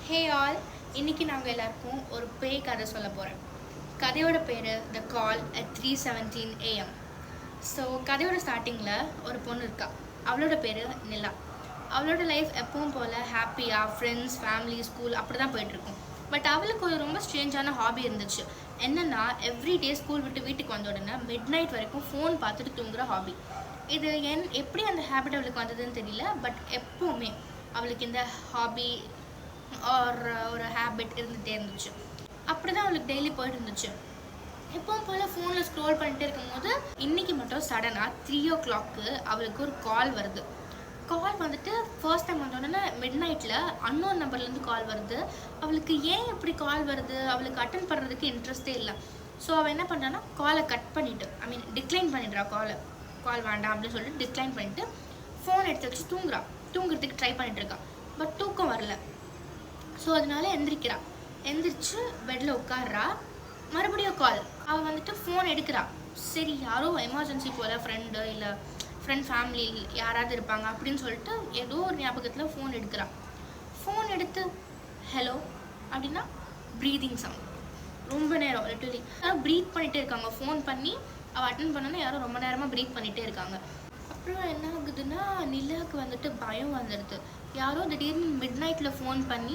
Hey all, இன்னைக்கு நாங்கள் எல்லாருக்கும் ஒரு பேய் கதை சொல்ல போகிறேன். கதையோட பேர் த கால் அட் 3:17 AM. ஸோ கதையோட ஸ்டார்டிங்கில் ஒரு பொண்ணு இருக்கா. அவளோட பேர் நிலா. அவளோட லைஃப் எப்பவும் போல் ஹாப்பியாக ஃப்ரெண்ட்ஸ், ஃபேமிலி, ஸ்கூல் அப்படி தான் போயிட்டுருக்கும். பட் அவளுக்கு ஒரு ரொம்ப ஸ்ட்ரேஞ்சான ஹாபி இருந்துச்சு. என்னென்னா, எவ்ரிடே ஸ்கூல் விட்டு வீட்டுக்கு வந்த உடனே மிட் நைட் வரைக்கும் ஃபோன் பார்த்துட்டு தூங்குற ஹாபி. இது எப்படி அந்த ஹேபிட் அவளுக்கு வந்ததுன்னு தெரியல. பட் எப்போவுமே அவளுக்கு இந்த ஹாபி ஒரு ஹேபிட் இருந்துகிட்டே இருந்துச்சு. அப்படி தான் அவளுக்கு டெய்லி போயிட்டு இருந்துச்சு. எப்பவும் போல் ஃபோனில் ஸ்க்ரோல் பண்ணிகிட்டே இருக்கும்போது இன்றைக்கி மட்டும் சடனாக 3 o'clock அவளுக்கு ஒரு கால் வருது. கால் வந்துட்டு ஃபர்ஸ்ட் டைம் வந்தோடனே மிட் நைட்டில் அன்னோன் நம்பர்லேருந்து கால் வருது. அவளுக்கு ஏன் இப்படி கால் வருது, அவளுக்கு அட்டன் பண்ணுறதுக்கு இன்ட்ரெஸ்டே இல்லை. ஸோ அவள் என்ன பண்ணுறான்னா காலை கட் பண்ணிவிட்டு டிக்ளைன் பண்ணிடுறா. கால் வேண்டாம் அப்படின்னு சொல்லிட்டு டிக்ளைன் பண்ணிவிட்டு ஃபோன் எடுத்து வச்சு தூங்குறதுக்கு ட்ரை பண்ணிகிட்ருக்கா. பட் தூக்கம் வரல. ஸோ அதனால எந்திரிச்சு பெட்டில் உட்காடுறா. மறுபடியும் கால். அவள் வந்துட்டு ஃபோன் எடுக்கிறா. சரி, யாரோ எமர்ஜென்சி போல் ஃப்ரெண்டு இல்லை ஃபேமிலி யாராவது இருப்பாங்க அப்படின்னு சொல்லிட்டு ஏதோ ஒரு ஞாபகத்தில் ஃபோன் எடுக்கிறா. ஃபோன் எடுத்து ஹலோ அப்படின்னா ப்ரீதிங் சவுண்ட். ரொம்ப நேரம் லிட்டரலி யாரும் ப்ரீத் பண்ணிகிட்டே இருக்காங்க. ஃபோன் பண்ணி அவள் அட்டன் பண்ணோன்னா யாரும் ரொம்ப நேரமாக ப்ரீத் பண்ணிகிட்டே இருக்காங்க. அப்புறம் என்ன ஆகுதுன்னா, நிலாவுக்கு வந்துட்டு பயம் வந்துடுது. யாரோ திடீர்னு மிட் நைட்டில் ஃபோன் பண்ணி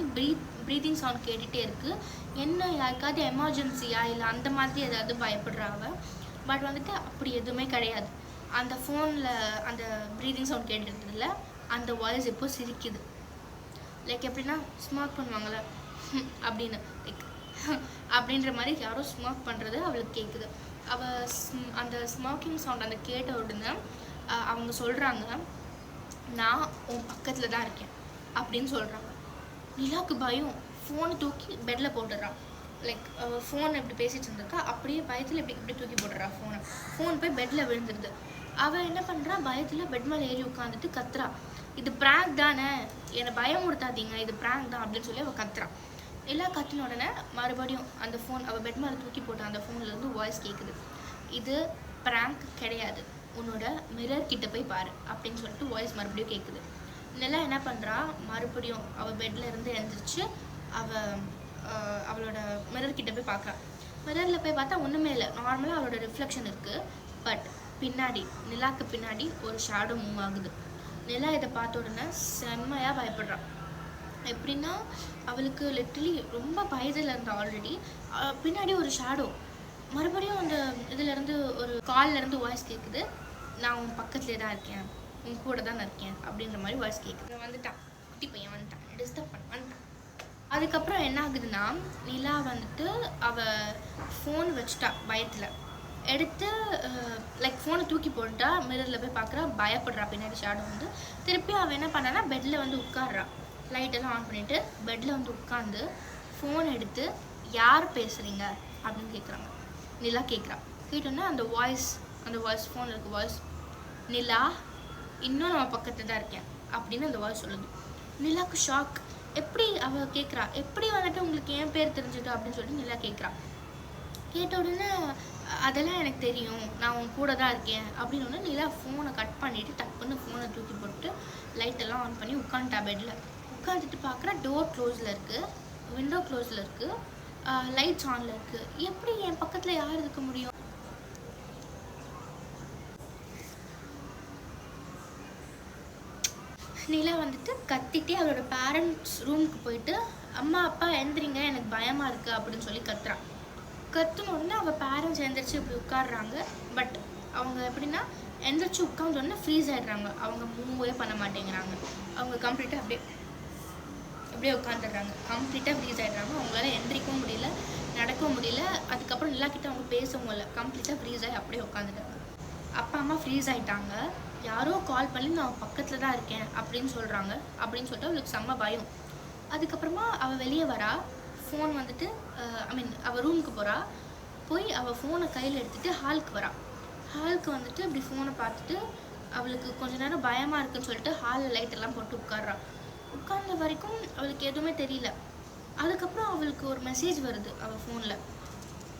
ப்ரீதிங் சவுண்ட் கேட்டுகிட்டே இருக்குது. என்ன, யாருக்காவது எமர்ஜென்சியா இல்லை அந்த மாதிரி ஏதாவது பயப்படுறாங்க. பட் வந்துட்டு அப்படி எதுவுமே கிடையாது. அந்த ஃபோனில் அந்த ப்ரீதிங் சவுண்ட் கேட்டுறதுல அந்த வாய்ஸ் இப்போ சிரிக்குது. லைக் எப்படின்னா ஸ்மோக் பண்ணுவாங்கள்ல அப்படின்னு, லைக் அப்படின்ற மாதிரி யாரோ ஸ்மோக் பண்ணுறது அவளுக்கு கேட்குது. அவள் அந்த ஸ்மோக்கிங் சவுண்ட் அந்த கேட்ட உடனே அவங்க சொல்கிறாங்க, நான் உன் பக்கத்தில் தான் இருக்கேன் அப்படின்னு சொல்கிறாங்க. நிலாவுக்கு பயம். ஃபோனை தூக்கி பெட்டில் போட்டுடுறான். லைக் ஃபோன் எப்படி பேசிகிட்டு இருந்திருக்கா அப்படியே பயத்தில் இப்படி தூக்கி போட்டுறா ஃபோன் போய் பெட்டில் விழுந்துருது. அவள் என்ன பண்ணுறா, பயத்தில் பெட் மேலே ஏறி உட்காந்துட்டு கத்துறா, இது ப்ராங்க் தானே, என்னை பயம் கொடுத்தாதீங்க, இது ப்ராங்க் தான் அப்படின்னு சொல்லி அவள் கத்துறா. எல்லாம் கத்தின உடனே மறுபடியும் அந்த ஃபோன் அவள் பெட் மேலே தூக்கி போட்ட அந்த ஃபோன்லேருந்து வாய்ஸ் கேட்குது, இது ப்ராங்க் கிடையாது, உன்னோட மிரர் கிட்ட போய் பாரு அப்படின்னு சொல்லிட்டு வாய்ஸ் மறுபடியும் கேட்குது. நிலா என்ன பண்ணுறா, மறுபடியும் அவள் பெட்டில் இருந்து எழுந்திரிச்சு அவளோட மிரர் கிட்ட போய் பார்க்குறா. மிரரில் போய் பார்த்தா ஒன்றுமே இல்லை, நார்மலாக அவளோட ரிஃப்ளெக்ஷன் இருக்குது. பட் நிலாக்கு பின்னாடி ஒரு ஷேடோ மூவ் ஆகுது. நிலா இதை பார்த்த உடனே செம்மையாக பயப்படுறான். எப்படின்னா, அவளுக்கு லிட்டரலி ரொம்ப பயத்தில் இருந்தா ஆல்ரெடி. பின்னாடி ஒரு ஷேடோ. மறுபடியும் அந்த இதுலேருந்து ஒரு கால்லேருந்து வாய்ஸ் கேட்குது, நான் உன் பக்கத்துலேயே தான் இருக்கேன், உன் கூட தான் இருக்கேன் அப்படின்ற மாதிரி வாய்ஸ் கேட்குது. வந்துட்டான், குட்டி பையன் வந்துட்டான், டிஸ்டர்ப் வந்துட்டான். அதுக்கப்புறம் என்ன ஆகுதுன்னா, நிலா வந்துட்டு அவள் ஃபோன் வச்சுட்டா. பயத்தில் எடுத்து லைக் ஃபோனை தூக்கி போட்டுட்டா. மிரரில் போய் பார்க்குறா, பயப்படுறா. பின்னாடி ஷேடோ வந்து திருப்பி அவள் என்ன பண்ணான்னா பெட்டில் வந்து உட்காடுறா. லைட்டெல்லாம் ஆன் பண்ணிவிட்டு பெட்டில் வந்து உட்காந்து ஃபோன் எடுத்து யார் பேசுகிறீங்க அப்படின்னு கேட்குறாங்க. நிலா கேட்குறா. கேட்டோன்னா அந்த வாய்ஸ் ஃபோனில் இருக்க வாய்ஸ், நிலா இன்னும் நம்ம பக்கத்தில் தான் இருக்கேன் அப்படின்னு அந்த வாய்ஸ் சொல்லுது. நிலாவுக்கு ஷாக். எப்படி அவள் கேட்குறா, எப்படி வந்துட்டு உங்களுக்கு என் பேர் தெரிஞ்சது அப்படின்னு சொல்லிட்டு நிலா கேட்குறா. கேட்ட உடனே அதெல்லாம் எனக்கு தெரியும், நான் உன் கூட தான் இருக்கேன் அப்படின்னு ஒன்று. நிலா ஃபோனை கட் பண்ணிவிட்டு டக்குன்னு ஃபோனை தூக்கி போட்டு லைட்டெல்லாம் ஆன் பண்ணி உட்காந்துட்டா. பெட்டில் உட்காந்துட்டு பார்க்குறா, டோர் க்ளோஸில் இருக்குது, விண்டோ க்ளோஸில் இருக்குது, லைட்ஸ் ஆனில் இருக்குது. எப்படி என் பக்கத்தில் யார் இருக்க முடியும்? நிலா வந்துட்டு கத்திட்டே அவளோட பேரண்ட்ஸ் ரூமுக்கு போயிட்டு, அம்மா அப்பா எந்திரிங்க, எனக்கு பயமாக இருக்குது அப்படின்னு சொல்லி கத்துறான். கத்துன உடனே அவள் பேரண்ட்ஸ் எந்திரிச்சு இப்படி உட்காடுறாங்க. பட் அவங்க எப்படின்னா, எந்திரிச்சு உட்காந்தோடனே ஃப்ரீஸ் ஆகிடுறாங்க. அவங்க மூவே பண்ண மாட்டேங்கிறாங்க. அவங்க கம்ப்ளீட்டாக அப்படியே உட்காந்துடுறாங்க. கம்ப்ளீட்டாக ஃப்ரீஸ் ஆகிடுறாங்க. அவங்களால எந்திரிக்கவும் முடியல, நடக்கவும் முடியல. அதுக்கப்புறம் நிலாக்கிட்ட அவங்க பேசவும் இல்லை. கம்ப்ளீட்டாக ஃப்ரீஸ் ஆகி அப்படியே உட்காந்துட்டாங்க. அப்பா அம்மா ஃப்ரீஸ் ஆகிட்டாங்க. யாரோ கால் பண்ணி நான் பக்கத்தில் தான் இருக்கேன் அப்படின்னு சொல்கிறாங்க. அப்படின்னு சொல்லிட்டு அவளுக்கு செம்ம பயம். அதுக்கப்புறமா அவள் வெளியே வரா. ஃபோன் வந்துட்டு அவள் ரூமுக்கு போகிறா. போய் அவள் ஃபோனை கையில் எடுத்துகிட்டு ஹாலுக்கு வரா. ஹாலுக்கு வந்துட்டு இப்படி ஃபோனை பார்த்துட்டு அவளுக்கு கொஞ்ச நேரம் பயமாக இருக்குன்னு சொல்லிட்டு ஹாலில் லைட்டெல்லாம் போட்டு உட்கார்றா. உட்கார்ந்த வரைக்கும் அவளுக்கு எதுவுமே தெரியல. அதுக்கப்புறம் அவளுக்கு ஒரு மெசேஜ் வருது அவள் ஃபோனில்,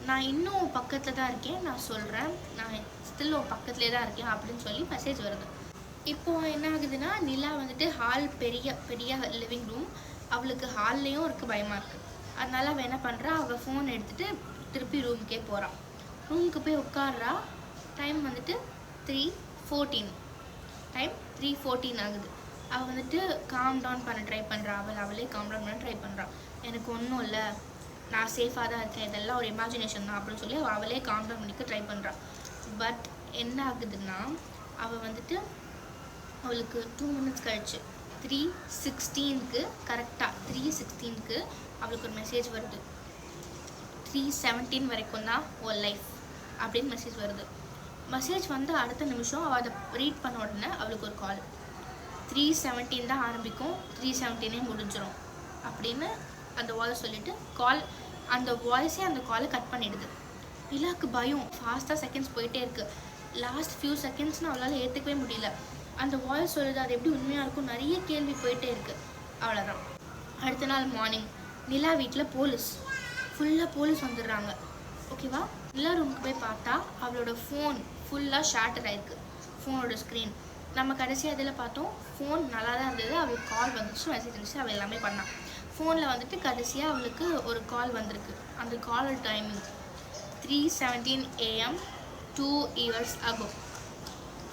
நான் இன்னும் பக்கத்தில் தான் இருக்கேன், நான் சொல்கிறேன், நான் ஸ்டில் உன் பக்கத்துலேயே தான் இருக்கேன் அப்படின்னு சொல்லி மெசேஜ் வருது. இப்போது என்ன ஆகுதுன்னா, நிலா வந்துட்டு ஹால் பெரிய லிவிங் ரூம், அவளுக்கு ஹால்லேயும் இருக்க பயமாக இருக்குது. அதனால அவள் என்ன பண்ணுறா, அவள் ஃபோன் எடுத்துகிட்டு திருப்பி ரூமுக்கே போகிறான். ரூமுக்கு போய் உட்காடுறா. டைம் வந்துட்டு 3:14. டைம் 3:14 ஆகுது. அவள் வந்துட்டு காம் டவுன் பண்ண ட்ரை பண்ணுறா. அவளே காம் டவுன் பண்ண ட்ரை பண்ணுறான். எனக்கு ஒன்றும் இல்லை, நான் சேஃபாக தான் இருக்கேன், இதெல்லாம் ஒரு இமேஜினேஷன் தான் அப்படின்னு சொல்லி அவளே காம் டவுன் பண்ணிக்க ட்ரை பண்ணுறான். பட் என்ன ஆகுதுன்னா, அவள் வந்துட்டு அவளுக்கு 2 minutes கழிச்சு 3:16க்கு கரெக்டாக 3:16க்கு அவளுக்கு ஒரு மெசேஜ் வருது. 3:17 வரைக்கும் தான் ஒரு லைஃப் அப்படின்னு மெசேஜ் வருது. மெசேஜ் வந்து அடுத்த நிமிஷம் அவள் அதை ரீட் பண்ண உடனே அவளுக்கு ஒரு கால். 3:17 தான் ஆரம்பிக்கும், 3:17 முடிஞ்சிடும் அப்படின்னு அந்த வாய்ஸ் சொல்லிட்டு அந்த வாய்ஸே அந்த காலை கட் பண்ணிடுது. நிலாவுக்கு பயம். ஃபாஸ்ட்டாக செகண்ட்ஸ் போயிட்டே இருக்குது. லாஸ்ட் ஃபியூ செகண்ட்ஸ்னு அவளால் ஏற்றுக்கவே முடியல. அந்த வாய்ஸ் சொல்லுது, அது எப்படி உண்மையாக இருக்கும், நிறைய கேள்வி போயிட்டே இருக்குது. அவ்வளோதான். அடுத்த நாள் மார்னிங் நிலா வீட்டில் ஃபுல்லாக போலீஸ் வந்துடுறாங்க. ஓகேவா? நிலா ரூமுக்கு போய் பார்த்தா அவளோட ஃபோன் ஃபுல்லாக ஷேட்டர் ஆயிருக்கு. ஃபோனோட ஸ்க்ரீன் நம்ம கடைசியாக அதில் பார்த்தோம். ஃபோன் நல்லா தான் இருந்தது. அவளுக்கு கால் வந்துச்சு, மெசேஜ் இருந்துச்சு, அவள் எல்லாமே பண்ணான். ஃபோனில் வந்துட்டு கடைசியாக அவளுக்கு ஒரு கால் வந்திருக்கு. அந்த call timing 3:17 AM 2 years ago.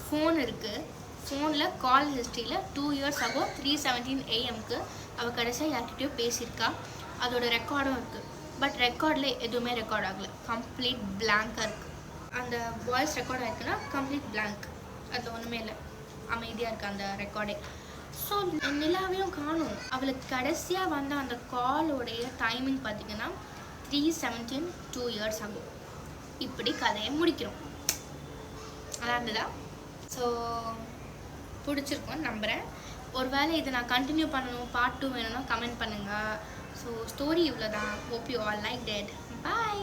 Phone இருக்குது. ஃபோனில் கால் ஹிஸ்ட்ரியில் 2 years ago 3:17 AMக்கு அவள் கடைசியாக யார்கிட்டயோ பேசியிருக்கா. அதோட ரெக்கார்டும் இருக்குது. பட் ரெக்கார்டில் எதுவுமே ரெக்கார்ட் ஆகலை. கம்ப்ளீட் பிளாங்காக இருக்குது. அந்த வாய்ஸ் ரெக்கார்ட் ஆகிருக்குன்னா கம்ப்ளீட் பிளாங்க். அது ஒன்றுமே இல்லை, அமைதியாக இருக்குது அந்த ரெக்கார்டே. ஸோ நிலாவையும் காணும். அவளுக்கு கடைசியாக வந்த அந்த காலோடைய டைமிங் பார்த்திங்கன்னா 3:17 2 years ago. இப்படி கதையை முடிக்கிறோம். அதான் இருந்ததா? ஸோ பிடிச்சிருக்கோன்னு நம்புகிறேன். ஒரு வேளை இதை நான் கண்டினியூ பண்ணணும், பார்ட் 2 வேணும்னா கமெண்ட் பண்ணுங்கள். ஸோ ஸ்டோரி இவ்வளோ தான். Hope you all liked. Bye.